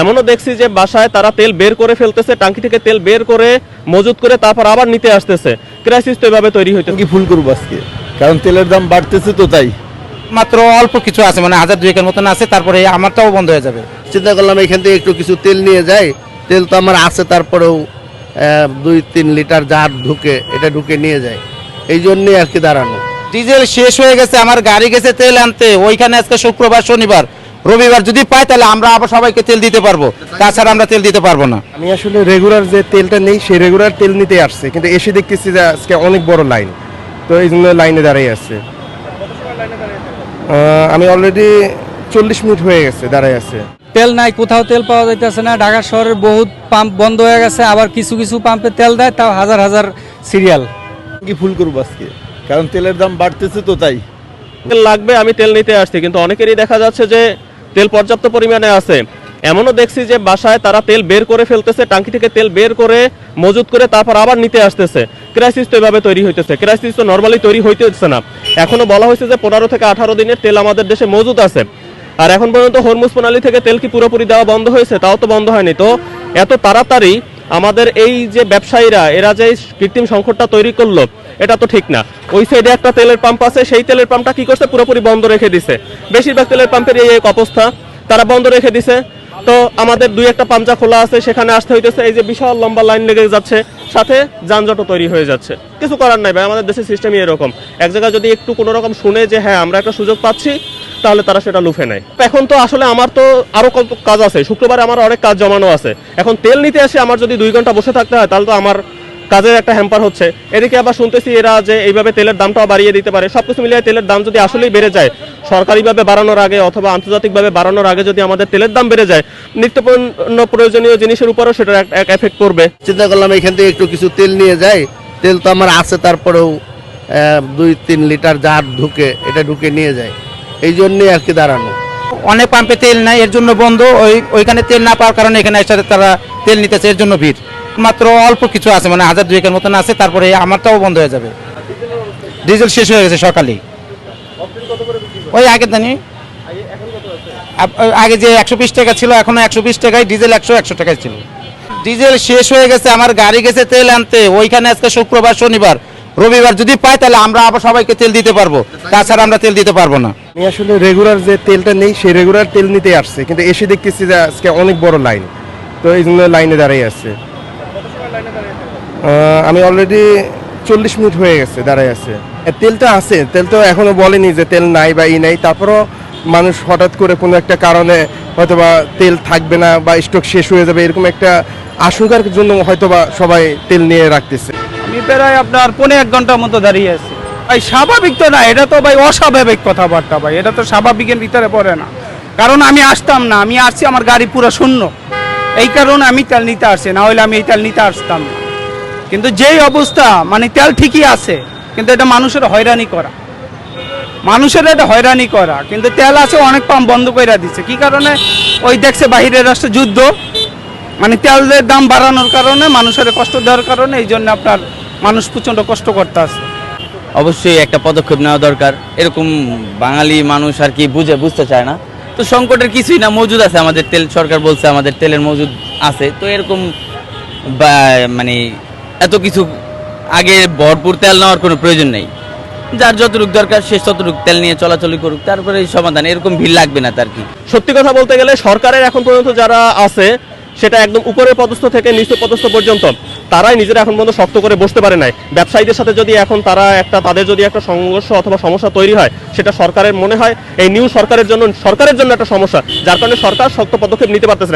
এমনও দেখছি যে বাসায় তারা তেল বের করে ফেলতেছে, টাঙ্কি থেকে তেল বের করে মজুত করে তারপর আবার নিতে আসতেছে। ক্রাইসিস তো এভাবে তৈরি হইতেছে। কি ফুল করবো আজকে, কারণ তেলের দাম বাড়তেছে তো তাই। মাত্র অল্প কিছু আছে, মানে 1000-2000 মতন আছে, তারপরে আমারটাও বন্ধ হয়ে যাবে। চিন্তা করলাম এখান থেকে একটু কিছু তেল নিয়ে যাই, তেল তো আমার আছে, তারপরেও 2-3 লিটার জার ঢুকে এটা ঢুকে নিয়ে যায়, এই জন্যই আর কি দাঁড়ানো। ডিজেল শেষ হয়ে গেছে, আমার গাড়ি গেছে তেল আনতে, ওইখানে আজকে শুক্রবার শনিবার রবিবার যদি পাই তাহলে আমরা আবার সবাইকে তেল দিতে পারবো, তাছাড়া আমরা তেল দিতে পারবো না। আমি আসলে রেগুলার যে তেলটা নেই সেই রেগুলার তেল নিতে আসছে, কিন্তু এসে দেখতেছি যে আজকে অনেক বড় লাইন, তো এই জন্য লাইনে দাঁড়িয়ে আছে। আমি অলরেডি 40 মিনিট হয়ে গেছে দাঁড়ায় আছে। তেল নাই, কোথাও তেল পাওয়া যাইতেছে না। ঢাকা শহরের বহুত পাম্প বন্ধ হয়ে গেছে, আবার কিছু কিছু পাম্পে তেল দেয়, তাও হাজার হাজার সিরিয়াল। কি ফুল করবো আজকে, কারণ তেলের দাম বাড়তেছে তো তাই। তেল লাগবে, আমি তেল নিতে আসছি, কিন্তু অনেকেরই দেখা যাচ্ছে যে তেল পর্যাপ্ত পরিমাণে আছে। এমনও দেখছি যে বাসায় তারা তেল বের করে ফেলতেছে, টাঙ্কি থেকে তেল বের করে মজুত করে তারপর আবার নিতে আসতেছে। ক্রাইসিস তো এভাবে তৈরি হইতেছে। ক্রাইসিস তো নর্মালি তৈরি হইতেছে না। এখনো বলা হয়েছে যে 15 থেকে 18 দিনের তেল আমাদের দেশে মজুদ আছে, আর এখন পর্যন্ত হরমুজ প্রণালী থেকে তেল কি পুরোপুরি দেওয়া বন্ধ হয়েছে? তাও তো বন্ধ হয়নি। তো এত তাড়াতাড়ি আমাদের এই যে ব্যবসায়ীরা এরা যে কৃত্রিম সংকটটা তৈরি করলো, এটা তো ঠিক না। ওই সাইডে একটা তেলের পাম্প আছে, সেই তেলের পাম্পটা কি করছে, পুরোপুরি বন্ধ রেখে দিছে। বেশিরভাগ তেলের পাম্পের এই এক অবস্থা, তারা বন্ধ রেখে দিছে। তো আমাদের 2-1টা পাঞ্জা খোলা আছে, সেখানে আসতে হইতেছে, এই যে বিশাল লম্বা লাইন লেগে যাচ্ছে, সাথে যানজটও তৈরি হয়ে যাচ্ছে। কিছু করার নাই ভাই, আমাদের দেশের সিস্টেমই এরকম। এক জায়গায় যদি একটু কোনো রকম শুনে যে হ্যাঁ আমরা একটা সুযোগ পাচ্ছি, তাহলে তারা সেটা লুফে নেয়। এখন তো আসলে আমার তো আরো কত কাজ আছে, শুক্রবারে আমার অনেক কাজ জমানো আছে। এখন তেল নিতে এসে আমার যদি 2 ঘন্টা বসে থাকতে হয়, তাহলে তো আমার কাজের একটা হ্যাম্পার হচ্ছে। এদিকে আবার শুনতেছি এরা যে এইভাবে তেলের দামটাও বাড়িয়ে দিতে পারে। সবকিছু মিলিয়ে তেলের দাম যদি আসলেই বেড়ে যায়, সরকারিভাবে বাড়ানোর আগে অথবা আন্তর্জাতিকভাবে বাড়ানোর আগে যদি আমাদের তেলের দাম বেড়ে যায়, নিত্যপণ্য প্রয়োজনীয় জিনিসের উপরও সেটা এক এফেক্ট করবে। চিন্তা করলাম এখান থেকে একটু কিছু তেল নিয়ে যাই, তেল তো আমার আছে, তারপরেও 2-3 লিটার জার ঢুকে এটা ঢুকে নিয়ে যায়, এই জন্যই আর কি দাঁড়ানো। অনেক পাম্পে তেল নাই, এর জন্য বন্ধ। ওইখানে তেল না পাওয়ার কারণে এখানে এসে তারা তেল নিতেছে, এর জন্য ভিড়। মাত্র অল্প কিছু আছে, মানে 1000-2000 মতন আছে, তারপরে আমারটাও বন্ধ হয়ে যাবে। ডিজেল শেষ হয়ে গেছে সকালেই, ওই আগে জানি আগে যে 120 টাকা ছিল, এখনো 120 টাকায় ডিজেল, 100 টাকায় ছিল। ডিজেল শেষ হয়ে গেছে, আমার গাড়ি গেছে তেল আনতে, ওইখানে আজকে শুক্রবার শনিবার রবিবার যদি পাই তাহলে আমরা আবার সবাইকে তেল দিতে পারবো, তাছাড়া আমরা তেল দিতে পারবো না। আমি আসলে রেগুলার যে তেলটা নেই সেই রেগুলার তেল নিতে আসছে, কিন্তু এসে দেখতেছি যে আজকে অনেক বড় লাইন, তো এই জন্য লাইনে দাঁড়িয়ে আছে। আমি অলরেডি 40 মিনিট হয়ে গেছে দাঁড়ায় আছে। তেলটা আছে, তেল তো এখনো বলেনি যে তেল নাই বা ই নাই, তারপরও মানুষ হঠাৎ করে কোনো একটা কারণে হয়তোবা তেল থাকবে না বা স্টক শেষ হয়ে যাবে, এরকম একটা আশঙ্কার জন্য হয়তোবা সবাই তেল নিয়ে রাখতেছে। আমি প্রায় আপনার 1.5 ঘন্টার মতো দাঁড়িয়ে আছি ভাই। স্বাভাবিক তো না, এটা তো ভাই অস্বাভাবিক কথাবার্তা ভাই, এটা তো স্বাভাবিকের ভিতরে পড়ে না। কারণ আমি আসতাম না, আমি আসছি আমার গাড়ি পুরো শূন্য, এই কারণে আমি তেল নিতে আসছি, না হলে আমি এই তেল নিতে আসতাম না। কিন্তু যেই অবস্থা, মানে তেল ঠিকই আছে, কিন্তু এটা মানুষের হয়রানি করা, কিন্তু তেল আছে, অনেক পাম্প বন্ধ করে দিচ্ছে। কি কারণে? ওই দেখছে বাহিরের রাষ্ট্রে যুদ্ধ, মানে তেলের দাম বাড়ানোর কারণে, মানুষের কষ্ট দেওয়ার কারণে, এই জন্য আপনার মানুষ প্রচণ্ড কষ্ট করতে আছে। অবশ্যই একটা পদক্ষেপ নেওয়া দরকার। এরকম বাঙালি মানুষ আর কি বুঝতে চায় না। তো সংকটের কিছুই না, মজুদ আছে আমাদের তেল, সরকার বলছে আমাদের তেলের মজুদ আছে। তো এরকম মানে এত কিছু আগে ভরপুর তেল নেওয়ার কোনো প্রয়োজন নেই। যার যতটুকু দরকার সে ততটুকু তেল নিয়ে চলাচলি করুক, তারপরে এই সমাধান। এরকম ভিড় লাগবে না তার কি। সত্যি কথা বলতে গেলে সরকারের এখন পর্যন্ত যারা আছে, সেটা একদম উপরের পদস্থ থেকে নিচু পদস্থ পর্যন্ত, তারাই নিজেরা এখন পর্যন্ত শক্ত করে বসতে পারে নাই। ব্যবসায়ীদের সাথে যদি এখন তাদের যদি একটা সংঘর্ষ অথবা সমস্যা তৈরি হয়, সেটা সরকারের মনে হয় এই নিউ সরকারের জন্য একটা সমস্যা, যার কারণে সরকার শক্ত পদক্ষেপ নিতে পারতেছে না।